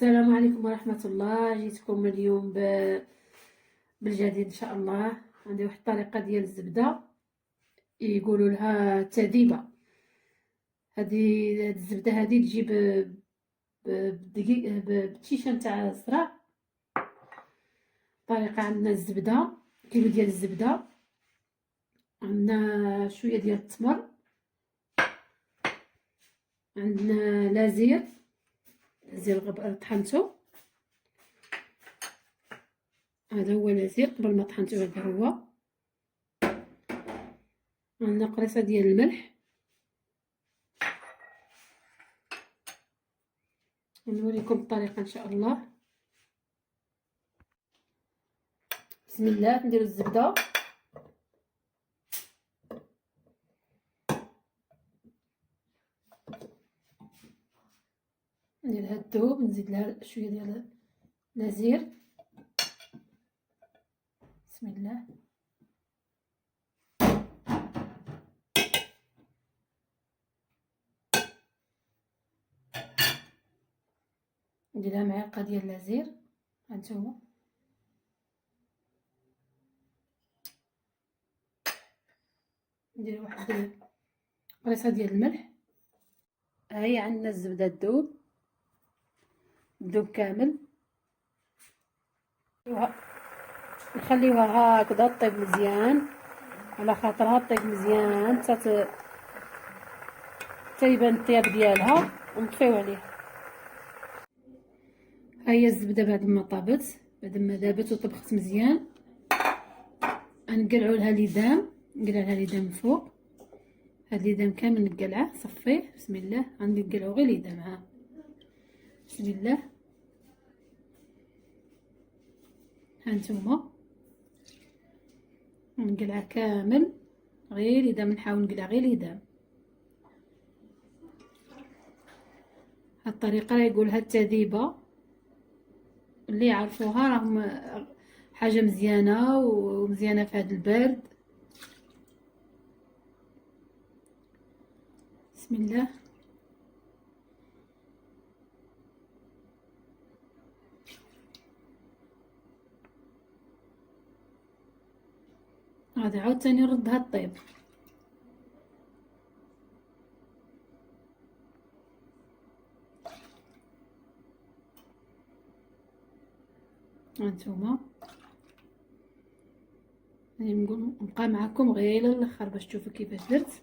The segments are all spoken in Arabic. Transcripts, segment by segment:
السلام عليكم ورحمة الله. جيتكم اليوم بالجديد ان شاء الله. عندي واحد الطريقة ديال الزبدة يقولوا لها تذيبة. هاد الزبدة هادي تجي بدقيق بتيشة نتاع الزرع. طريقة: عندنا الزبدة، كيلو ديال الزبدة، عندنا شوية ديال التمر، عندنا لازير طحنتو، هذا هو لازير قبل ما طحنتو. هذا هو. عندنا قريصه ديال الملح. نوريكم الطريقه ان شاء الله. بسم الله. نديرو الزبده، ندير لها الثوم، نزيد لها شويه ديال لازير. بسم الله. ندير لها معلقه ديال لازير. هانتوما ندير واحد قريصه ديال الملح. ها هي عندنا الزبده تذوب كامل. نخليوها هكذا طيب مزيان، على خاطرها طيب مزيان حتى يبان الطياب ديالها، ونطفيو عليها. ها هي الزبده بعد ما طابت، بعد ما ذابت وطبخت مزيان، نقلعوا لها ليدام. نقلع لها ليدام من فوق. هاد ليدام كامل نقلعه، صفيه. بسم الله. غادي نقلعوا غير ليدام. ها بسم الله. هانتوما نقلعه كامل غير ليدام. نحاول نقلع غير ليدام. هاد الطريقه يقولها التذيبه، اللي يعرفوها راهم حاجه مزيانه ومزيانه في هذا البرد. بسم الله. غادي عاوتاني نردها الطيب. هانتوما نقول نبقى معكم غير للاخر باش تشوفوا كيفاش درت.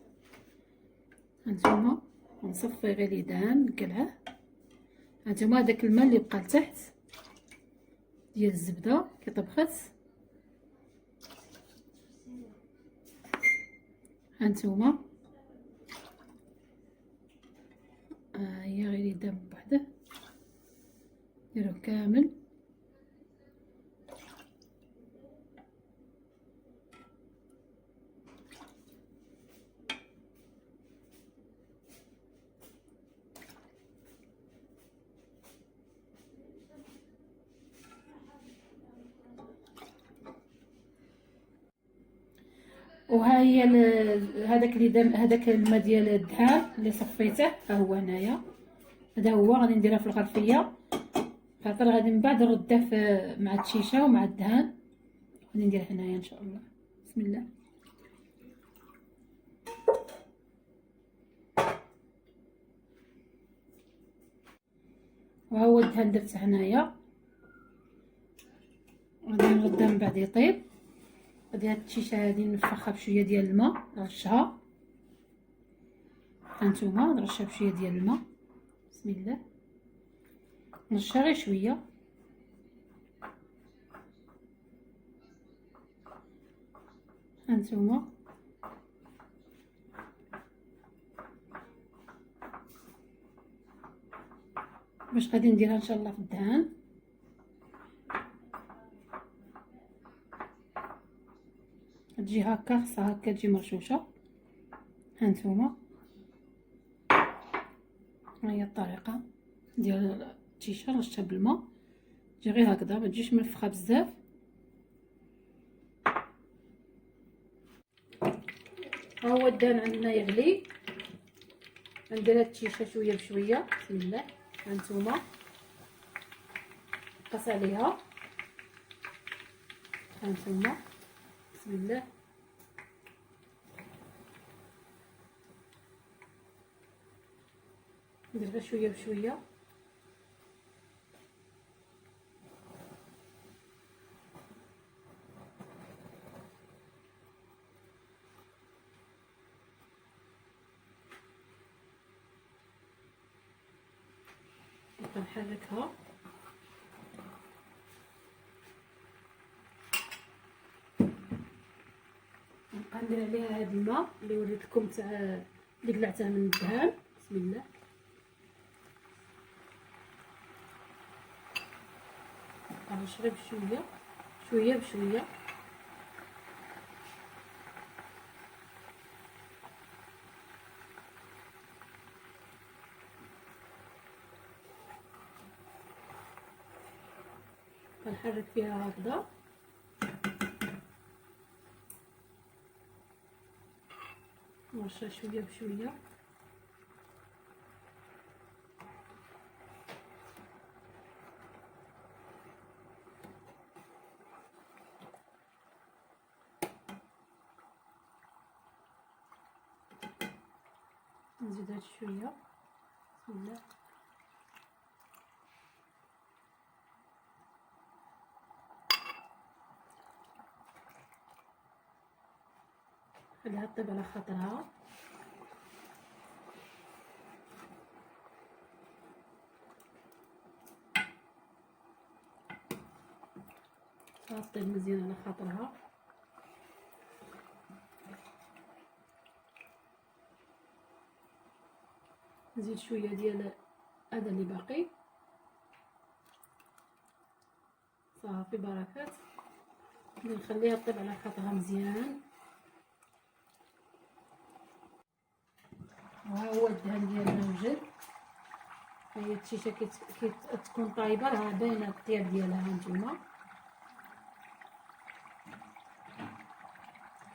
هانتوما نصفي غير ليدام، نقلعه. هانتوما داك الماء اللي بقى لتحت ديال الزبده كي طبخت، هانتوما هي غير ليدام بوحده. ديروه كامل. وها هي هذاك اللي دام هذاك الماء ديال الدهان اللي صفيته، ها هو هنايا. هذا هو غادي نديرها في الغرفيه، خاطر غادي من بعد نردها مع التشيشه ومع الدهان. غادي ندير هنايا ان شاء الله. بسم الله. وها هو الدهان درته هنايا. غادي نردها من بعد يطيب. غادي هاد التشيشه هادي نفخها بشويه ديال الماء، نرشها. هانتوما نرشها بشويه ديال الماء. بسم الله. نرشها غير شويه. هانتوما باش غادي نديرها ان شاء الله في الدهان. تجي هكا، خصها هكا تجي مرشوشه. هانتوما ها هي الطريقه ديال التيشه. رشتها بالماء، تجي غير هكذا، ما تجيش منفخه بزاف. ها هو الدهان عندنا يغلي. ندير هاد التيشه شويه بشويه. بسم الله. هانتوما نقص عليها هانتوما. بسم الله. ندير غير شويه بشويه. نبقى نحركها. نبقى ندير عليها هاد الماء اللي وريت لكم تاع اللي قلعته من الدهان. بسم الله. نبقى نشرب شويه شويه بشويه. نحرك فيها هكذا. نرشها شويه بشويه. نزيد هاد شويه. بسم الله. خليها طيب على خاطرها. طيب مزيان على خاطرها. نزيد شويه ديال هذا اللي باقي. صافي بركات. نخليها طيب على خاطرها مزيان. وها هو الدهان ديالنا وجد. هي الشيشه تكون طايبه راه باينه الطياب ديالها هانتوما.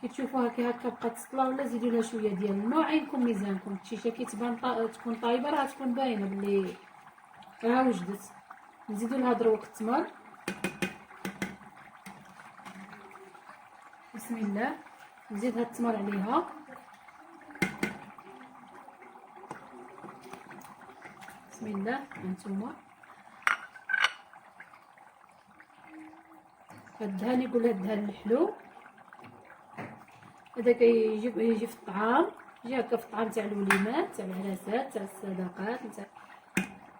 كي تشوفوها كي هكا بقات تطلع ولا زيدوا لها شويه ديال الماء. عينكم ميزانكم. الشيشه كي تبان تكون طايبه راه تكون باينه بلي راه وجدت. نزيدوا لها دروك التمر. بسم الله. نزيد هاد التمر عليها. بسم الله. هانتوما هاد الدهان يقول هاد الدهان الحلو. هذا يجي في الطعام. يجي هكا في الطعام تاع الوليمات تاع العراسات تاع الصداقات تاع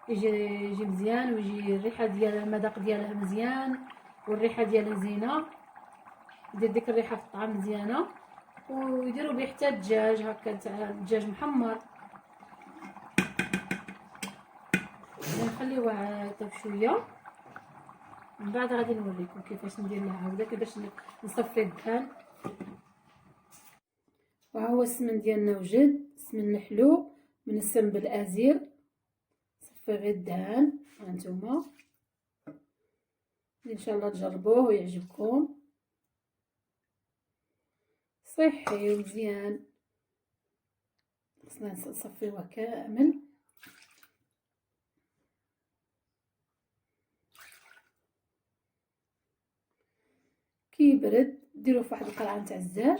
يجي مزيان. ويجي الريحه ديالها المذاق ديالها مزيان والريحه ديالها زينه. يدير ديك الريحه في الطعام مزيانه. ويديروا به حتى الدجاج هكا تاع الدجاج محمر. نخليوه يطيب شويه. من بعد غادي نوريكم كيفاش ندير لها عاوده كيفاش نصفي الدهان. وها هو السمن ديالنا وجد. السمن الحلو من السنبل ازير. صفي غير الدهان هانتوما. ان شاء الله تجربوه ويعجبكم. صحي ومزيان. خصنا نصفيوه كامل. كي يبرد ديروه في واحد القرعه نتاع الزاج.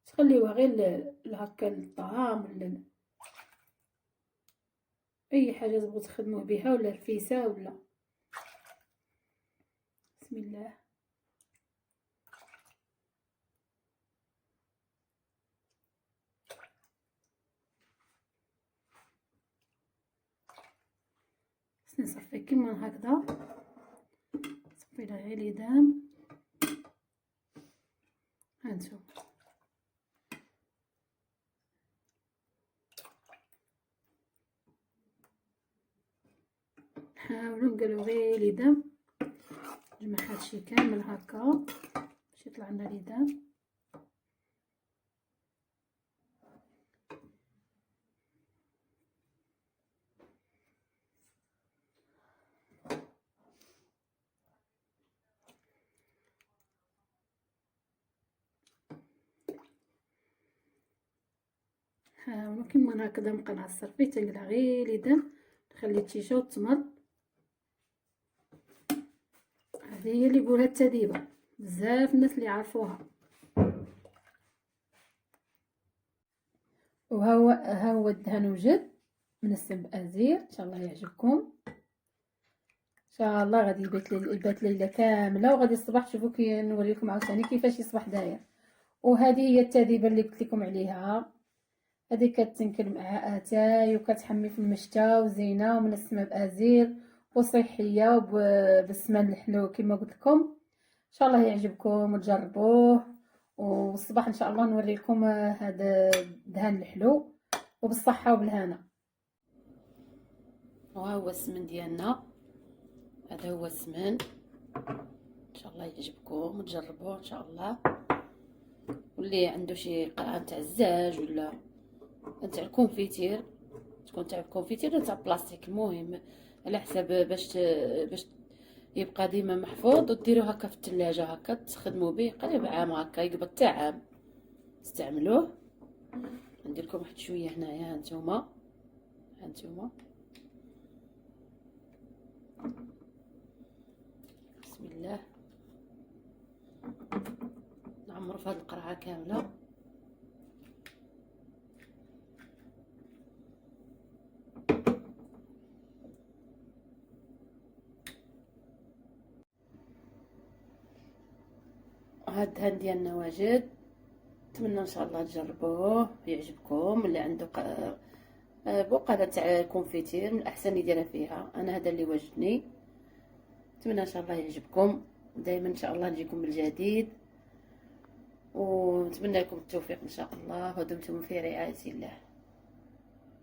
تخليوه غير هكا للطعام اي حاجه تبغوا تخدموه بها ولا رفيسه ولا. بسم الله. نصفي كيما هكذا. صفي لها غير اليدان هانتوما. نحاولوا نقلو غير اليدان. نجمع هادشي كامل هكا باش يطلع لنا اليدان. نحاولوا كيما هكذا نبقى نعصر فيه تنقلع غير اليدان. نخلي التيشه والتمر. هذه هي اللي يقولها التذيبه، بزاف الناس اللي يعرفوها. ها هو الدهان وجد من السم ازير، ان شاء الله يعجبكم. ان شاء الله غادي يبات ليله كامله، وغادي الصباح تشوفوا كي نوريكم عاوتاني كيفاش يصبح داير. وهذه هي التذيبه اللي قلت لكم عليها، هذه كتنكل مع اتاي وكتحمي في المشتا وزينه ومنسمه بازير وصحيه وبالسمان الحلو كما قلت لكم. ان شاء الله يعجبكم وتجربوه، والصباح ان شاء الله نوري لكم هذا الدهان الحلو وبالصحه وبالهنا. وها هو السمن ديالنا، هذا هو السمن. ان شاء الله يعجبكم وتجربوه ان شاء الله. واللي عنده شي قطعه تاع الزاج ولا تاع الكونفيتير، تكون تاع الكونفيتير ولا تاع بلاستيك، المهم على حساب باش يبقى ديما محفوظ، وديروه هكا في الثلاجه، هكا تخدموا به قريب عام، هكا يقبض تاع عام تستعملوه. ندير لكم واحد شويه هنايا، هانتوما بسم الله نعمر في هذه القرعه كامله. هاد الدهان ديالنا واجد، نتمنى ان شاء الله تجربوه يعجبكم. اللي عنده بقاله تاع الكونفيتير من الاحسن يديرها فيها، انا هذا اللي وجدني. نتمنى ان شاء الله يعجبكم، دائما ان شاء الله نجيكم بالجديد، ونتمنى لكم التوفيق ان شاء الله، ودمتم في رعايه الله.